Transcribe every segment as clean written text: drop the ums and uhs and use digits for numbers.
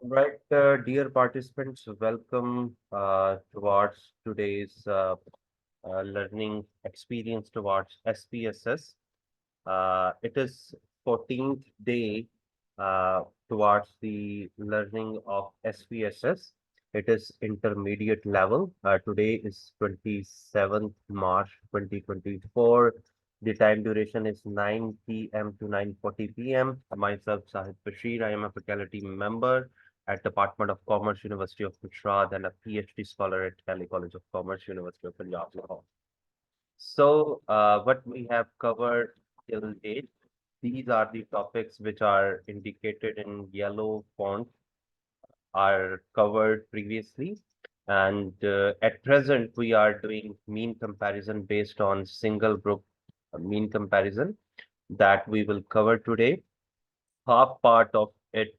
Right, dear participants, welcome towards today's learning experience towards SPSS. It is 14th day towards the learning of SPSS. It is intermediate level. Today is 27th March 2024. The time duration is 9 p.m. to 9:40 p.m. Myself, Sahib Bashir. I am a faculty member at Department of Commerce, University of Gujarat, and a PhD scholar at Delhi College of Commerce, University of Punjab, Lahore. So, what we have covered till date, these are the topics which are indicated in yellow font, are covered previously. And at present, we are doing mean comparison based on single group mean comparison that we will cover today. Half part of it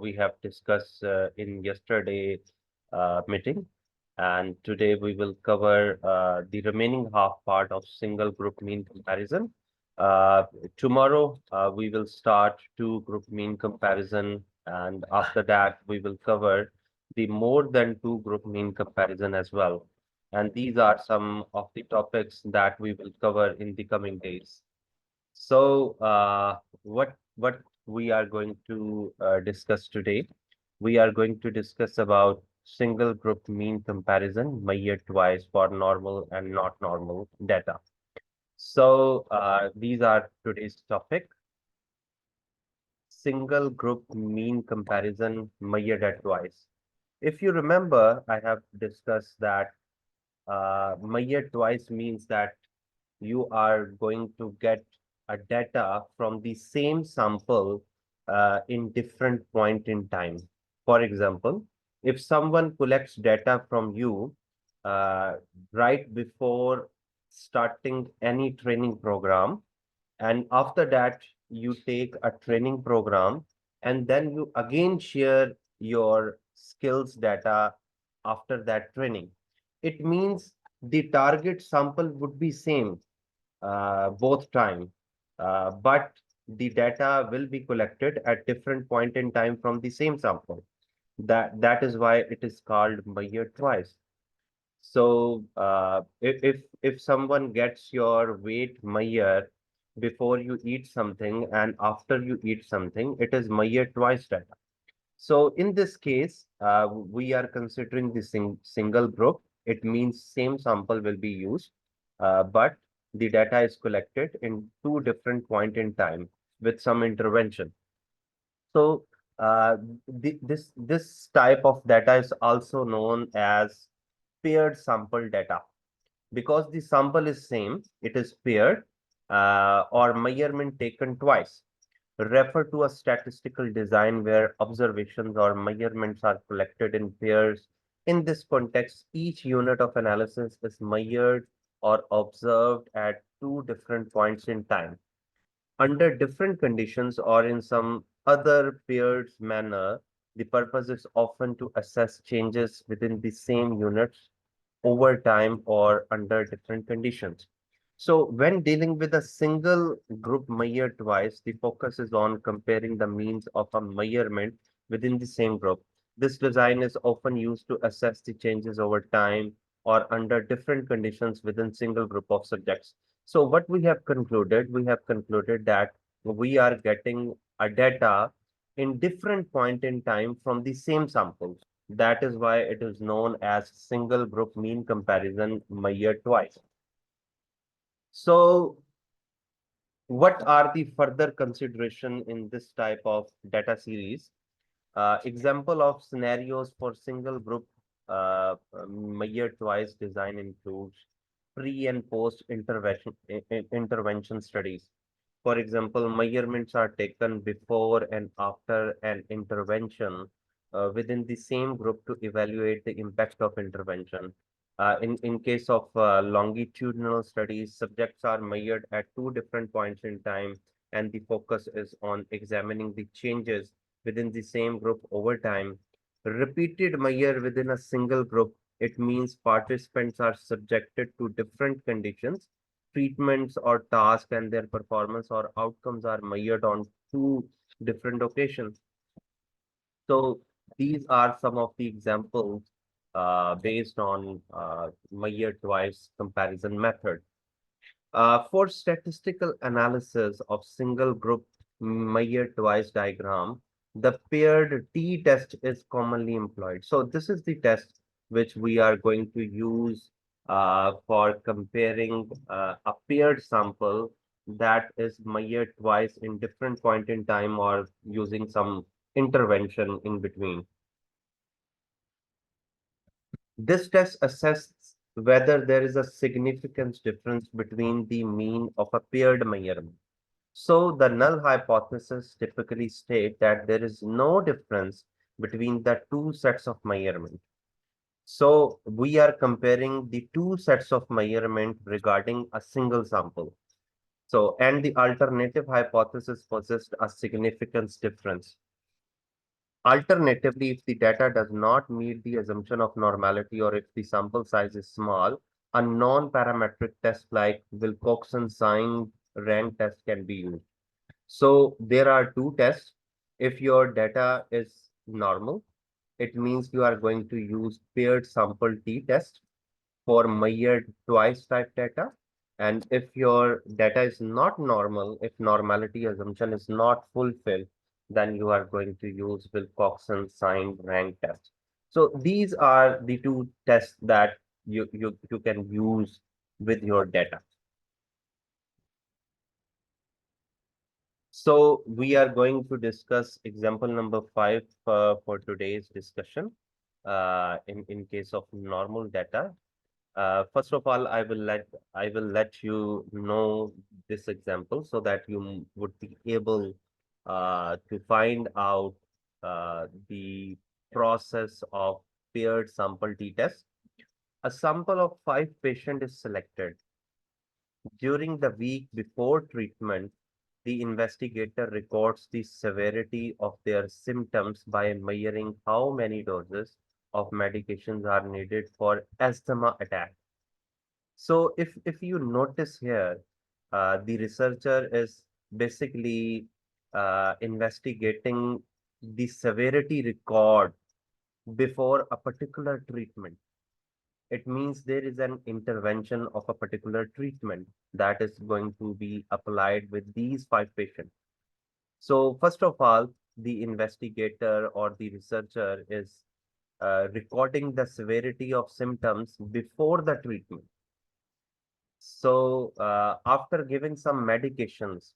we have discussed in yesterday meeting, and today we will cover the remaining half part of single group mean comparison. Uh, Tomorrow we will start two group mean comparison, and after that we will cover the more than two group mean comparison as well. And these are some of the topics that we will cover in the coming days. So, what we are going to discuss today? We are going to discuss about single group mean comparison measured twice for normal and not normal data. So, these are today's topic: single group mean comparison measured at twice. If you remember, I have discussed that measured twice means that you are going to get a data from the same sample in different point in time. For example, if someone collects data from you uh, right before starting any training program, and after that you take a training program, and then you again share your skills data after that training, it means the target sample would be same both time, but the data will be collected at different point in time from the same sample. That is why it is called measured twice. So if someone gets your weight measure before you eat something and after you eat something, it is measured twice data. So in this case, we are considering the single group. It means same sample will be used, but the data is collected in two different point in time with some intervention. So uh, this type of data is also known as paired sample data because the sample is same, it is paired or measurement taken twice. Refer to a statistical design where observations or measurements are collected in pairs. In this context, each unit of analysis is measured or observed at two different points in time under different conditions or in some other paired manner. The purpose is often to assess changes within the same units over time or under different conditions. So when dealing with a single group measured twice, the focus is on comparing the means of a measurement within the same group. This design is often used to assess the changes over time or under different conditions within single group of subjects. So what we have concluded that we are getting a data in different point in time from the same samples. That is why it is known as single group mean comparison measured twice. So what are the further consideration in this type of data series? Example of scenarios for single group measured twice design includes pre and post intervention studies. For example, measurements are taken before and after an intervention within the same group to evaluate the impact of intervention. In case of longitudinal studies, subjects are measured at two different points in time, and the focus is on examining the changes within the same group over time. Repeated measure within a single group, it means participants are subjected to different conditions, treatments or tasks, and their performance or outcomes are measured on two different occasions. So These are some of the examples based on Mayer twice comparison method. For statistical analysis of single group Mayer twice diagram, the paired t-test is commonly employed. So this is the test which we are going to use for comparing a paired sample that is Mayer twice in different point in time or using some intervention in between. This test assesses whether there is a significant difference between the mean of a paired measurement. So the null hypothesis typically state that there is no difference between the two sets of measurement. So we are comparing the two sets of measurement regarding a single sample. So, and the alternative hypothesis possessed a significant difference. Alternatively, if the data does not meet the assumption of normality or if the sample size is small, a non-parametric test like Wilcoxon Signed Rank Test can be used. So there are two tests. If your data is normal, it means you are going to use paired sample t-test for Mayer twice type data. And if your data is not normal, if normality assumption is not fulfilled, then you are going to use Wilcoxon signed rank test. So these are the two tests that you can use with your data. So we are going to discuss example number 5 for today's discussion in case of normal data. First of all, I will let you know this example so that you would be able to find out the process of paired sample t-test. A sample of 5 patients is selected. During the week before treatment, the investigator records the severity of their symptoms by measuring how many doses of medications are needed for asthma attack. So if you notice here, the researcher is basically investigating the severity record before a particular treatment. It means there is an intervention of a particular treatment that is going to be applied with these 5 patients. So first of all, the investigator or the researcher is recording the severity of symptoms before the treatment. So after giving some medications,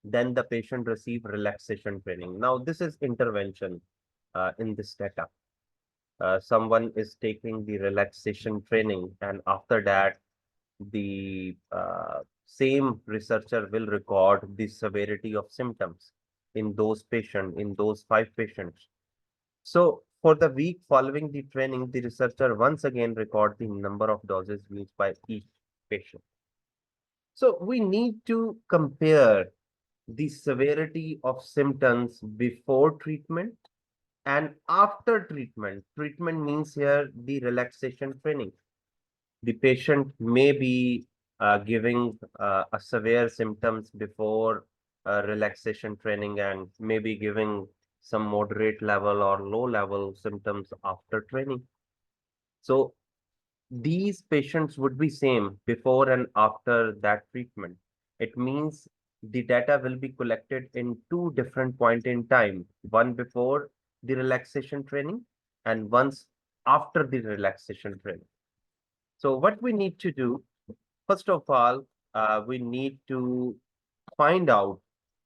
then the patient receive relaxation training. Now this is intervention in this data. Someone is taking the relaxation training, and after that, the same researcher will record the severity of symptoms in those patients, in those 5 patients. So for the week following the training, the researcher once again record the number of doses used by each patient. So we need to compare the severity of symptoms before treatment and after treatment. Treatment means here the relaxation training. The patient may be giving a severe symptoms before relaxation training and may be giving some moderate level or low level symptoms after training. So these patients would be same before and after that treatment. It means the data will be collected in two different point in time, one before the relaxation training and once after the relaxation training. So what we need to do, first of all, we need to find out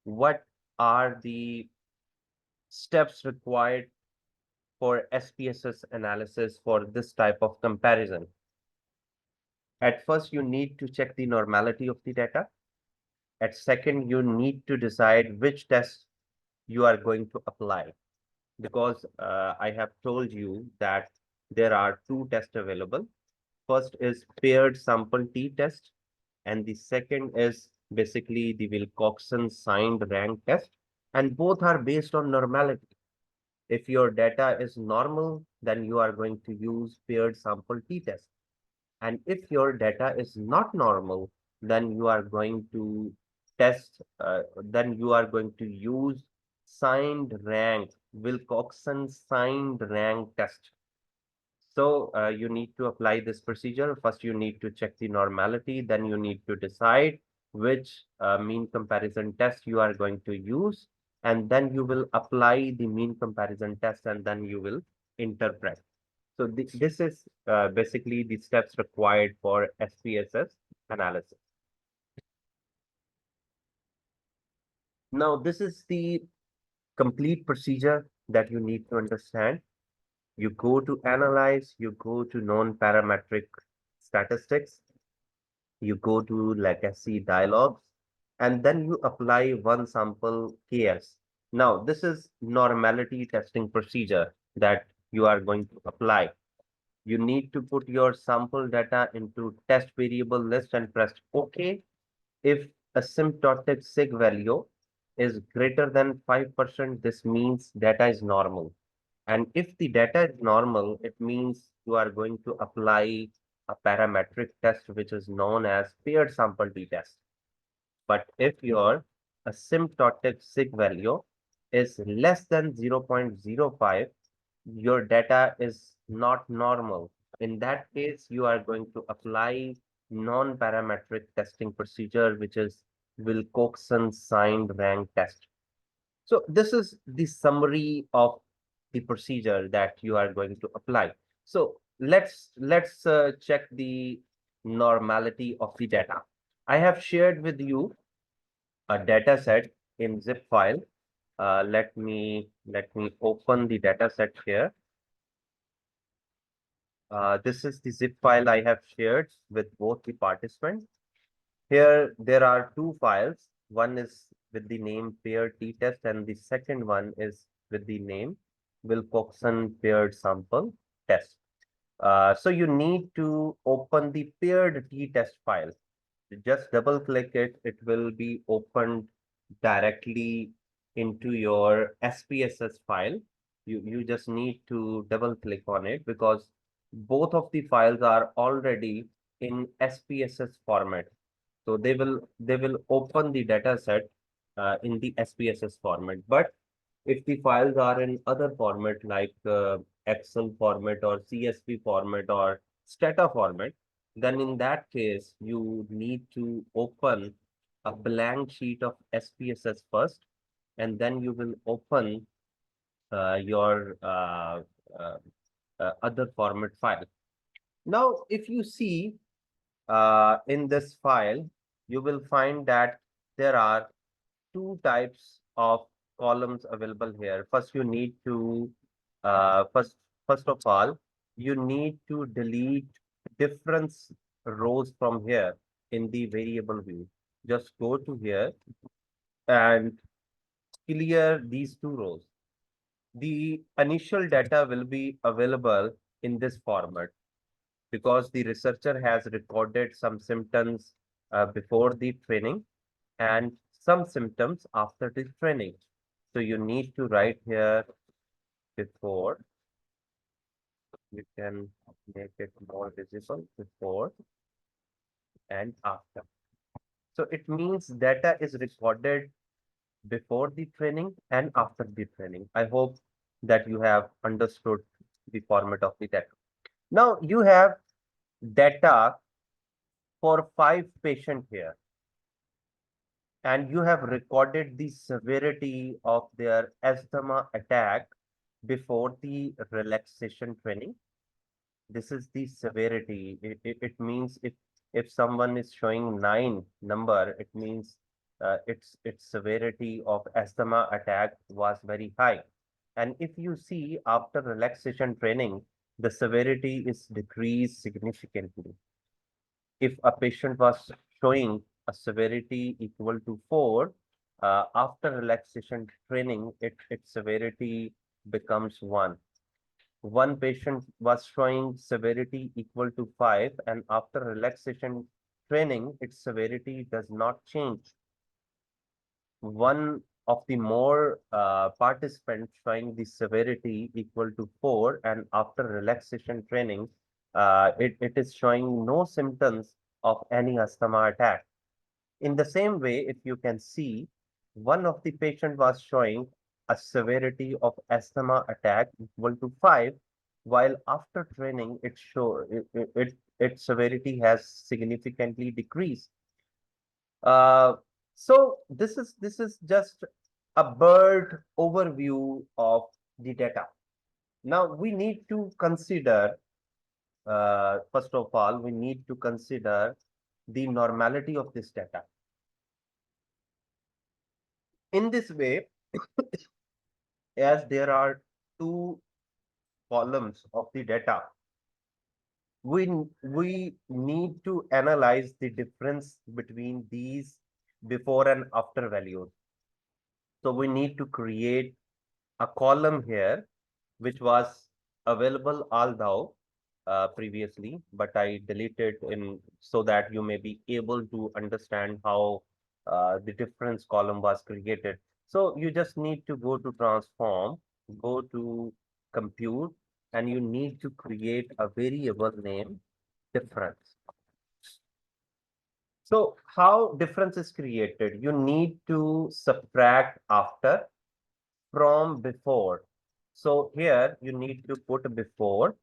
what are the steps required for SPSS analysis for this type of comparison. At first, you need to check the normality of the data. At second, you need to decide which test you are going to apply, because I have told you that there are two tests available. First is paired sample t-test, and the second is basically the Wilcoxon signed rank test, and both are based on normality. If your data is normal, then you are going to use paired sample t-test. And if your data is not normal, then you are going to then you are going to use signed rank Wilcoxon Signed Rank Test. So you need to apply this procedure. First, you need to check the normality. Then you need to decide which mean comparison test you are going to use. And then you will apply the mean comparison test and then you will interpret. So this is basically the steps required for SPSS analysis. Now, this is the complete procedure that you need to understand. You go to analyze, you go to non-parametric statistics, you go to legacy dialogues, and then you apply one sample KS. Now, this is normality testing procedure that you are going to apply. You need to put your sample data into test variable list and press OK. If asymptotic sig value is greater than 5%, this means data is normal. And if the data is normal, it means you are going to apply a parametric test, which is known as paired sample t-test. But if your asymptotic sig value is less than 0.05, your data is not normal. In that case, you are going to apply non-parametric testing procedure, which is Wilcoxon Signed Rank Test. So this is the summary of the procedure that you are going to apply. So let's check the normality of the data. I have shared with you a data set in zip file. Let me open the data set here. This is the zip file I have shared with both the participants. Here there are two files. One is with the name paired t-test and the second one is with the name Wilcoxon paired sample test. So you need to open the paired t-test file. Just double click it. It will be opened directly into your SPSS file. You just need to double click on it because both of the files are already in SPSS format. So they will open the data set in the SPSS format. But if the files are in other format like Excel format or CSV format or Stata format, then in that case you need to open a blank sheet of SPSS first, and then you will open your other format file. Now, if you see in this file, you will find that there are two types of columns available here. First, you need to first of all, you need to delete difference rows from here in the variable view. Just go to here and clear these two rows. The initial data will be available in this format because the researcher has recorded some symptoms before the training and some symptoms after the training. So you need to write here before. You can make it more visible, before and after. So it means data is recorded before the training and after the training. I hope that you have understood the format of the data. Now you have data for 5 patients here, and you have recorded the severity of their asthma attack before the relaxation training. This is the severity. It means if someone is showing 9 number, it means its severity of asthma attack was very high. And if you see after relaxation training, the severity is decreased significantly. If a patient was showing a severity equal to 4, after relaxation training, its severity becomes 1. One patient was showing severity equal to 5, and after relaxation training, its severity does not change. One of the more participants showing the severity equal to 4, and after relaxation training, it is showing no symptoms of any asthma attack. In the same way, if you can see, one of the patient was showing a severity of asthma attack equal to 5, while after training its severity has significantly decreased. Uh, so this is just a bird overview of the data. Now we need to consider, first of all, we need to consider the normality of this data. In this way, as there are two columns of the data, we need to analyze the difference between these before and after values. So we need to create a column here which was available although previously, but I deleted in so that you may be able to understand how the difference column was created. So you just need to go to transform, go to compute, and you need to create a variable name difference. So how difference is created? You need to subtract after from before. So here you need to put before,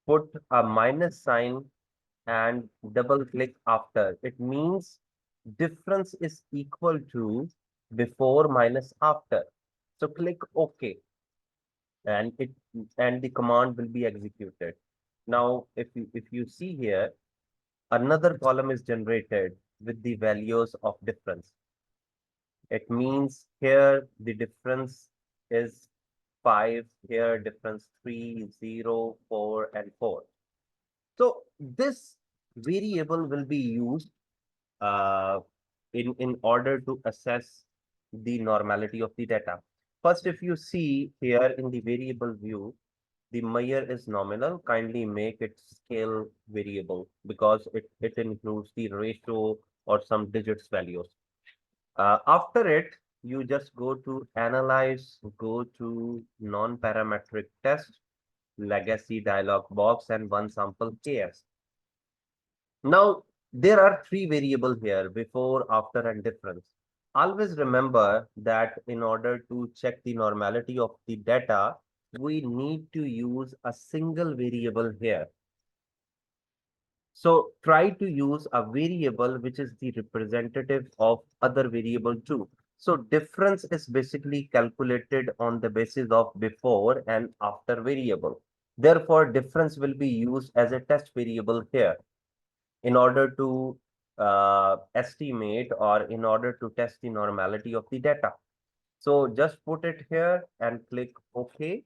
put a minus sign and double click after. It means difference is equal to before minus after. So click OK and the command will be executed. Now if you see here, another column is generated with the values of difference. It means here the difference is 5, here difference 3, 0, 4, and 4. So this variable will be used uh, in order to assess the normality of the data. First, if you see here in the variable view, the Meyer is nominal. Kindly make it scale variable because it includes the ratio or some digits values. After it, you just go to analyze, go to non-parametric test, legacy dialog box, and one sample KS. Now, there are three variables here, before, after, and difference. Always remember that in order to check the normality of the data, we need to use a single variable here. So try to use a variable which is the representative of other variable too. So difference is basically calculated on the basis of before and after variable. Therefore, difference will be used as a test variable here in order to estimate or in order to test the normality of the data. So just put it here and click OK,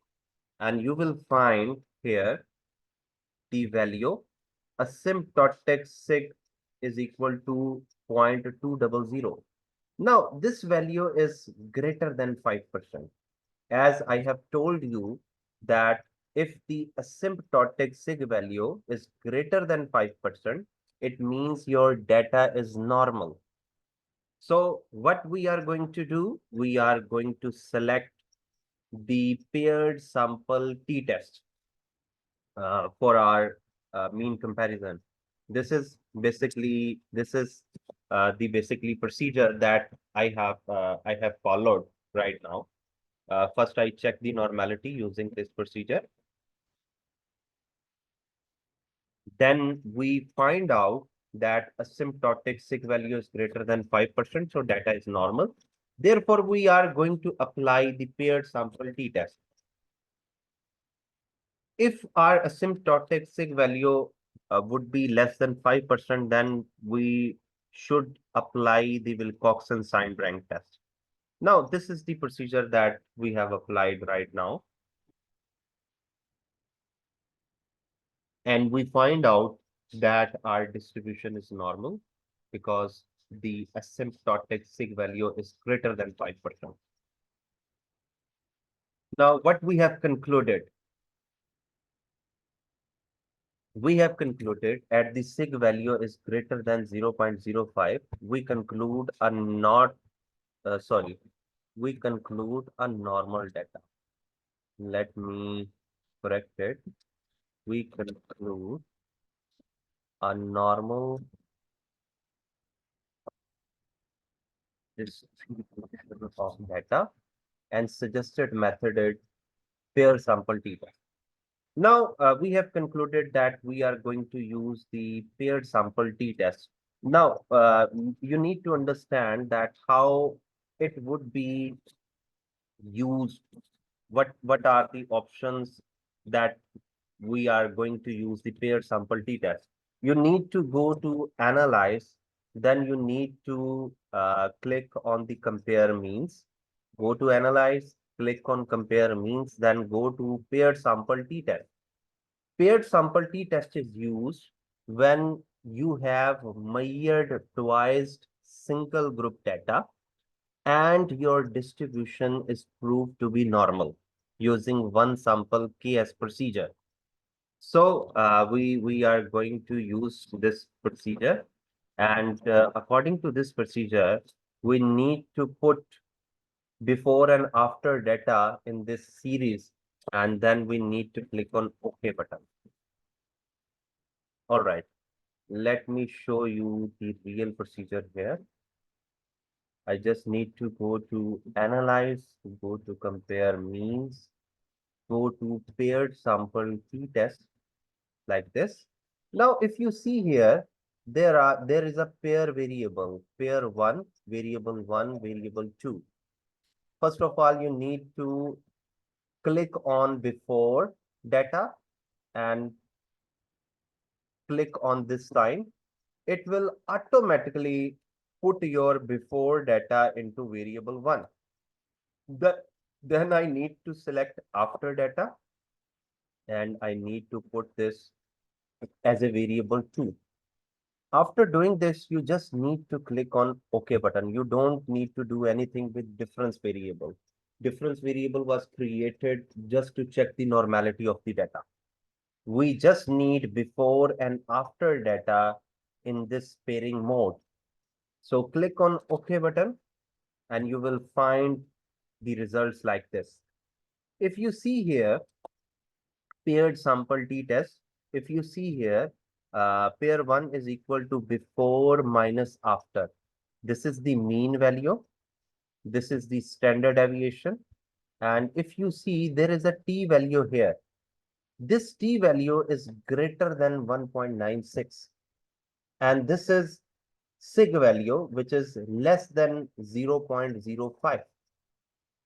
and you will find here the value asymptotic sig is equal to 0.200. Now, this value is greater than 5%. As I have told you that if the asymptotic sig value is greater than 5%, it means your data is normal. So what we are going to do, we are going to select the paired sample t-test for our mean comparison. This is the basically procedure that I have followed right now. First, I check the normality using this procedure. Then we find out that asymptotic sig value is greater than 5%, so data is normal. Therefore, we are going to apply the paired sample t-test. If our asymptotic sig value would be less than 5%, then we should apply the Wilcoxon Signed Rank Test. Now, this is the procedure that we have applied right now. And we find out that our distribution is normal because the asymptotic sig value is greater than 5%. Now, what we have concluded? We have concluded at the sig value is greater than 0.05. We conclude a not, sorry, we conclude a normal data. Let me correct it. We conclude a normal distribution of data and suggested method is pair sample t-test. Now, we have concluded that we are going to use the paired sample t-test. Now, you need to understand that how it would be used, what are the options that we are going to use the paired sample t-test. You need to go to analyze, then you need to click on the compare means. Go to analyze, click on compare means, then go to paired sample t-test. Paired sample t-test is used when you have measured twice single group data and your distribution is proved to be normal using one sample KS procedure. So we are going to use this procedure, and according to this procedure, we need to put before and after data in this series, and then we need to click on OK button. All right, let me show you the real procedure here. I just need to go to analyze, go to compare means, go to paired sample t-test like this. Now, if you see here, there is a pair variable, pair one, variable 2. First of all, you need to click on before data and click on this sign. It will automatically put your before data into variable 1. Then I need to select after data and I need to put this as a variable 2. After doing this, you just need to click on OK button. You don't need to do anything with difference variable. Difference variable was created just to check the normality of the data. We just need before and after data in this pairing mode. So click on OK button and you will find the results like this. If you see here, paired sample t-test, if you see here, pair 1 is equal to before minus after. This is the mean value. This is the standard deviation. And if you see, there is a t value here. This t value is greater than 1.96. And this is sig value, which is less than 0.05.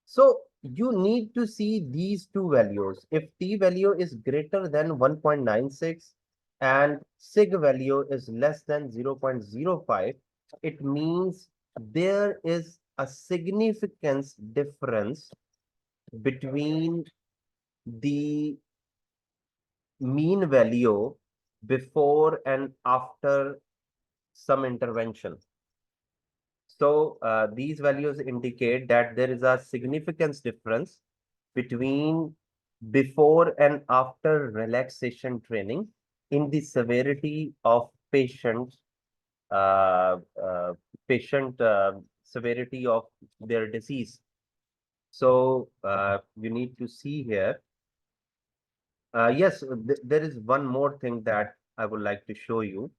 So you need to see these two values. If t value is greater than 1.96 and sig value is less than 0.05, it means there is a significance difference between the mean value before and after some intervention. So these values indicate that there is a significance difference between before and after relaxation training in the severity of uh, uh, patient severity of their disease. So you need to see here. Yes, there is one more thing that I would like to show you.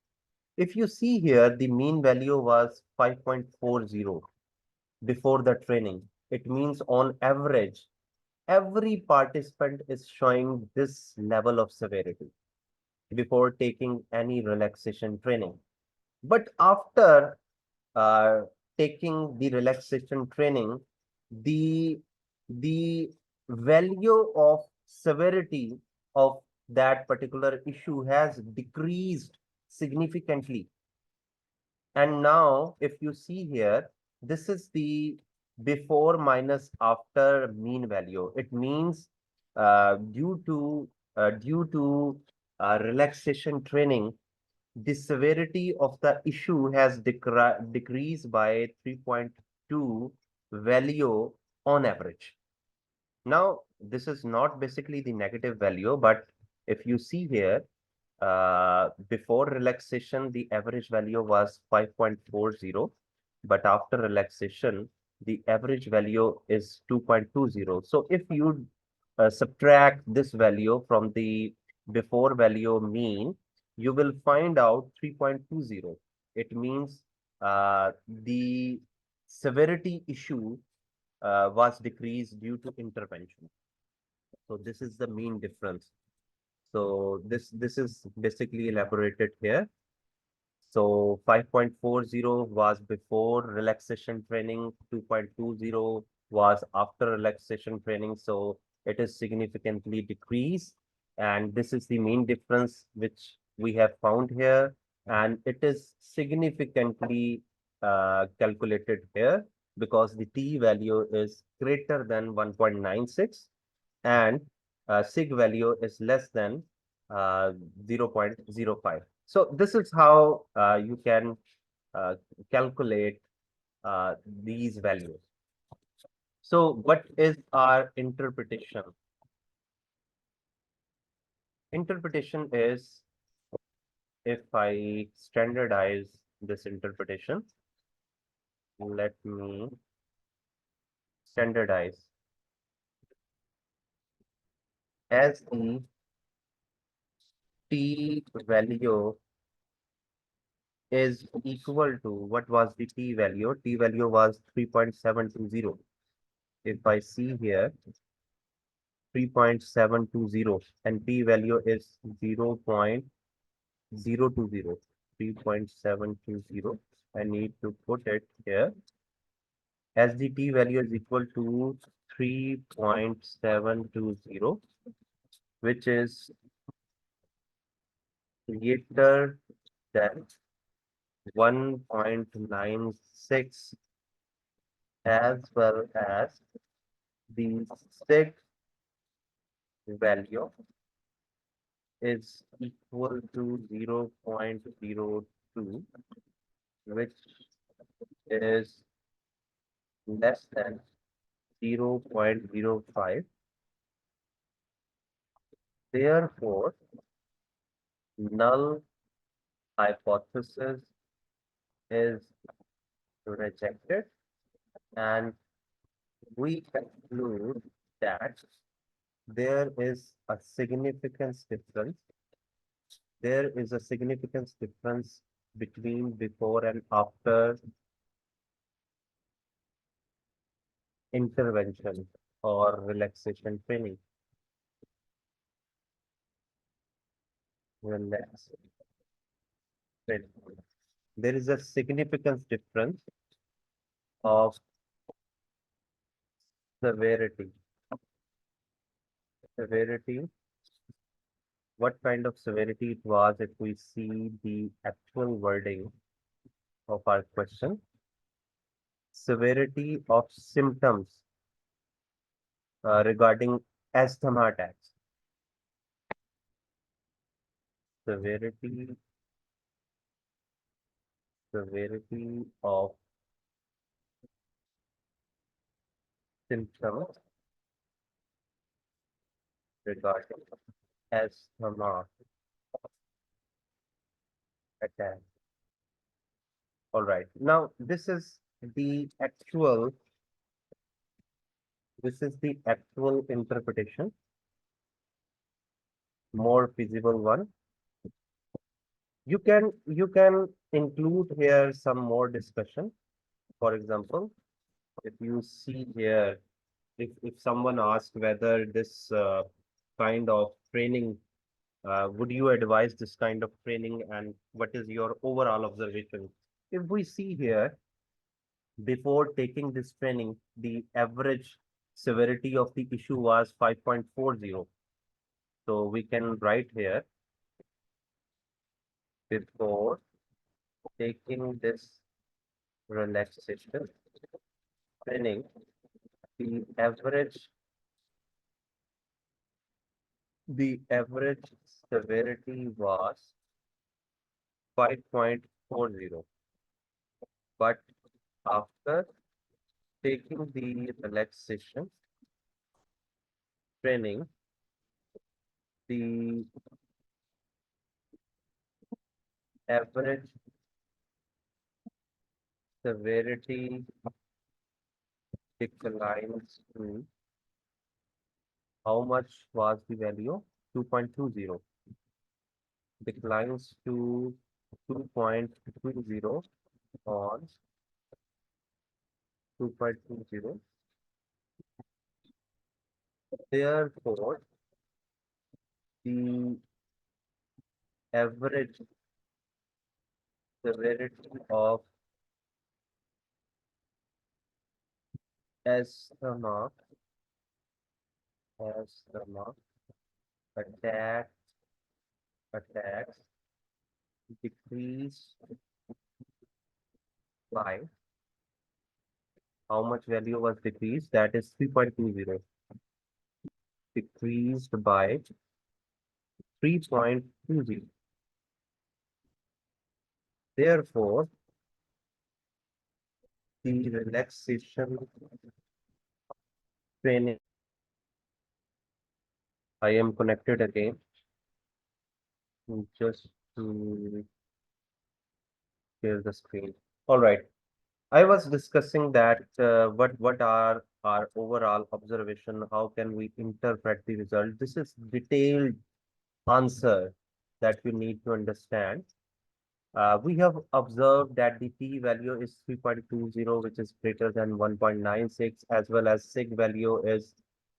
If you see here, the mean value was 5.40 before the training. It means on average, every participant is showing this level of severity before taking any relaxation training. But after uh, taking the relaxation training, the the value of severity of that particular issue has decreased significantly. And now, if you see here, this is the before minus after mean value. It means due to relaxation training, the severity of the issue has decreased by 3.2 value on average. Now, this is not basically the negative value, but if you see here, before relaxation, the average value was 5.40, but after relaxation, the average value is 2.20. So if you subtract this value from the before value mean, you will find out 3.20. It means the severity issue was decreased due to intervention. So this is the mean difference. So this is basically elaborated here. So 5.40 was before relaxation training, 2.20 was after relaxation training. So it is significantly decreased. And this is the mean difference which we have found here. And it is significantly calculated here because the t value is greater than 1.96 and sig value is less than 0.05. So this is how you can uh, calculate these values. So what is our interpretation? Interpretation is, if I standardize this interpretation, let me standardize as the t value is equal to, what was the t value? T value was 3.720. If I see here, 3.720 and p value is 0.020, 3.720. I need to put it here as the t value is equal to 3.720, which is greater than 1.96 as well as the sig value is equal to 0.02, which is less than 0.05. Therefore, null hypothesis is rejected, and we conclude that there is a significance difference. There is a significance difference between before and after intervention or relaxation training. Relaxation training. There is a significance difference of severity. Severity, what kind of severity it was if we see the actual wording of our question. Severity of symptoms regarding asthma attacks. Severity, severity of symptoms regarding asthma attack. All right. Now this is the actual interpretation, more feasible one. You can include here some more discussion. For example, if you see here, if someone asks whether this kind of training, would you advise this kind of training, and what is your overall observation? If we see here, before taking this training, the average severity of the issue was 5.40. So we can write here, before taking this relaxation training, the average severity was 5.40. But after taking the relaxation training, the average severity declines to, how much was the value? 2.20. Declines to 2.20 on 2.20. Therefore, the average severity of asthma, asthma attack, attacks decrease by how much value was decreased? That is 3.20. Decreased by 3.20. Therefore, the relaxation training. I am connected again just to share the screen. All right. I was discussing that what are our overall observation? How can we interpret the result? This is detailed answer that you need to understand. We have observed that the p-value is 3.20, which is greater than 1.96, as well as sig value is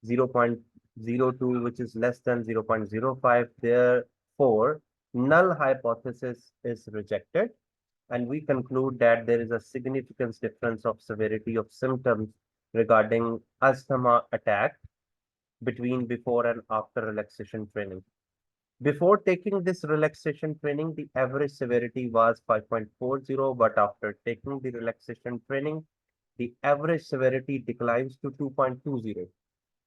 0.02, which is less than 0.05. Therefore, null hypothesis is rejected, and we conclude that there is a significant difference of severity of symptoms regarding asthma attack between before and after relaxation training. Before taking this relaxation training, the average severity was 5.40, but after taking the relaxation training, the average severity declines to 2.20.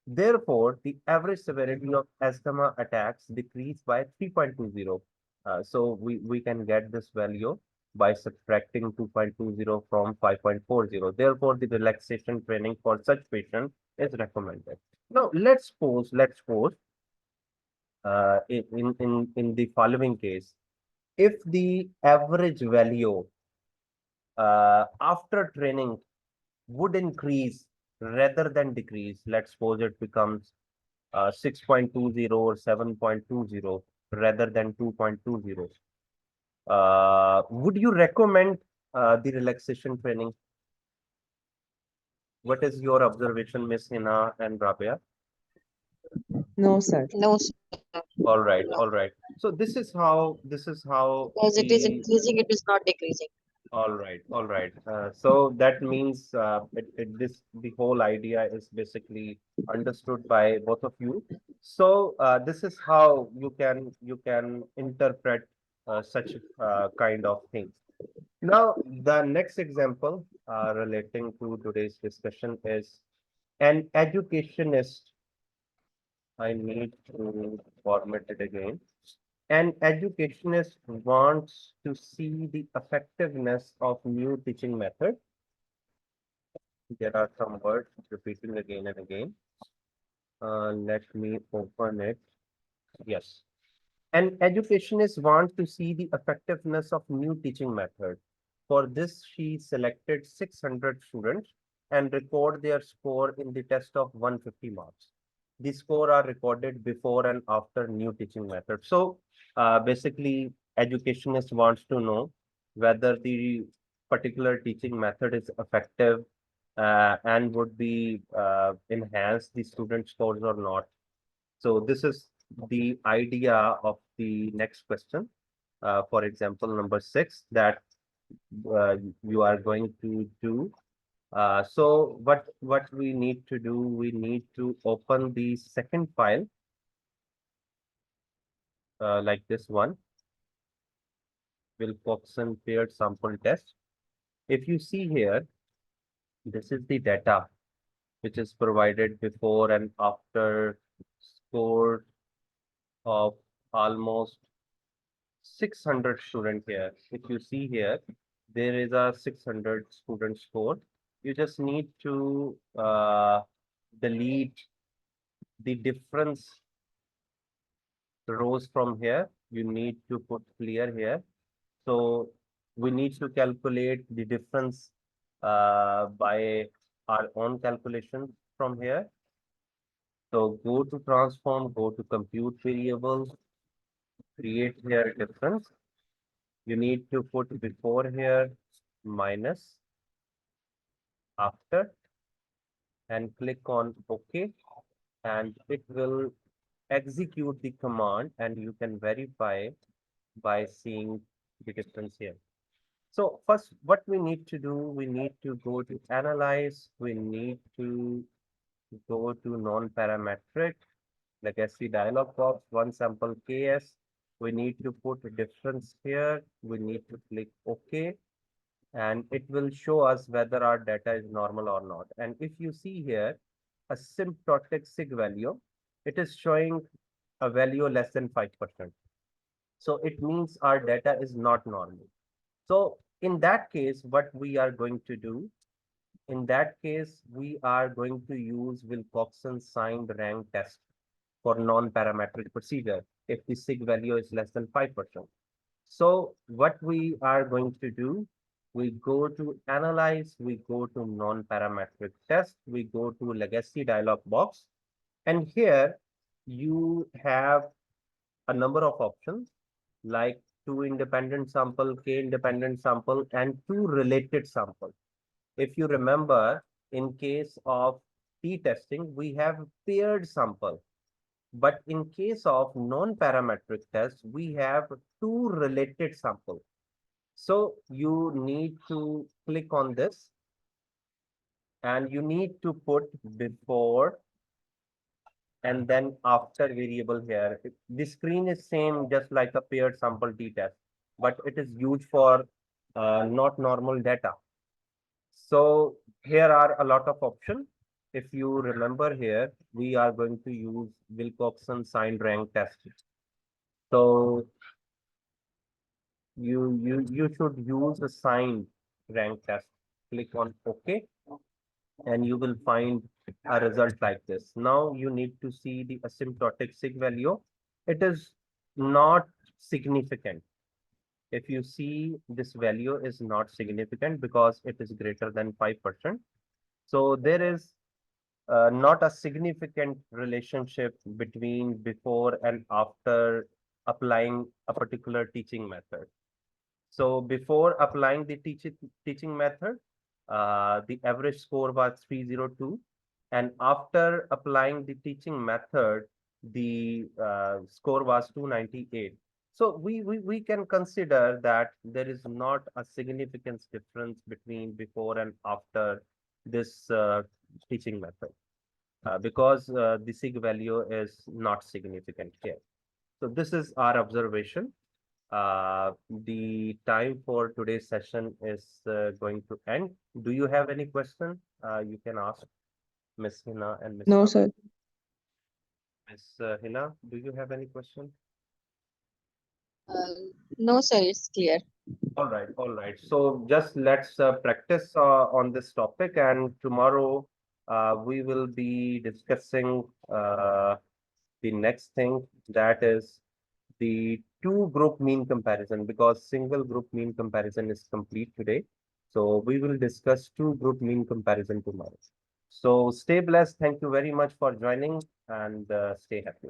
Therefore, the average severity of asthma attacks decreased by 3.20. So we can get this value by subtracting 2.20 from 5.40. Therefore, the relaxation training for such patient is recommended. Now, let's suppose in the following case, if the average value after training would increase rather than decrease, let's suppose it becomes 6.20 or 7.20 rather than 2.20. Would you recommend the relaxation training? What is your observation, Miss Hina and Rabia? No, sir. No, sir. All right, No. all right. So this is how Because it is the increasing, it is not decreasing. all right, all right. So that means the whole idea is basically understood by both of you. So this is how you can interpret such kind of things. Now, the next example relating to today's discussion is an educationist. I need to format it again. An educationist wants to see the effectiveness of new teaching method. There are some words repeating again and again. Let me open it. Yes. An educationist wants to see the effectiveness of new teaching method. For this, she selected 600 students and record their score in the test of 150 marks. The score are recorded before and after new teaching method. So basically, educationist wants to know whether the particular teaching method is effective and would be enhance the student scores or not. So this is the idea of the next question. For example, number 6 that you are going to do. So what we need to do, we need to open the second file like this one, Wilcoxon paired sample test. If you see here, this is the data which is provided before and after score of almost 600 student here. If you see here, there is a 600 student score. You just need to delete the difference rows from here. You need to put clear here. So we need to calculate the difference by our own calculation from here. So go to transform, go to compute variables, create here difference. You need to put before here minus after and click on OK. and it will execute the command, and you can verify by seeing the difference here. So first, what we need to do, we need to go to analyze, we need to go to non-parametric, legacy dialog box, one sample KS. We need to put a difference here. We need to click OK, and it will show us whether our data is normal or not. And if you see here, asymptotic sig value, it is showing a value less than 5%. So it means our data is not normal. So in that case, what we are going to do, in that case, we are going to use Wilcoxon Signed Rank Test for non-parametric procedure if the sig value is less than 5%. So what we are going to do, we go to analyze, we go to non-parametric test, we go to legacy dialog box, and here you have a number of options like two independent sample, k independent sample, and two related sample. If you remember, in case of t-testing, we have paired sample. But in case of non-parametric test, we have two related samples. So you need to click on this and you need to put before and then after variable here. The screen is same just like a paired sample t-test, but it is used for not normal data. So here are a lot of options. If you remember here, we are going to use Wilcoxon Signed Rank Test. So you should use a signed rank test. Click on OK, and you will find a result like this. Now you need to see the asymptotic sig value. It is not significant. If you see, this value is not significant because it is greater than 5%. So there is not a significant relationship between before and after applying a particular teaching method. So before applying the teaching method, the average score was 302. And after applying the teaching method, the score was 298. So we can consider that there is not a significant difference between before and after this teaching method because the sig value is not significant here. So this is our observation. The time for today's session is going to end. Do you have any question? You can ask Miss Hina and Miss No, Ram. sir. Miss Hina, do you have any question? No, sir, it's clear. All right, all right. So just let's practice on this topic, and tomorrow we will be discussing the next thing, that is the two group mean comparison, because single group mean comparison is complete today. So we will discuss two group mean comparison tomorrow. So stay blessed. Thank you very much for joining, and stay happy.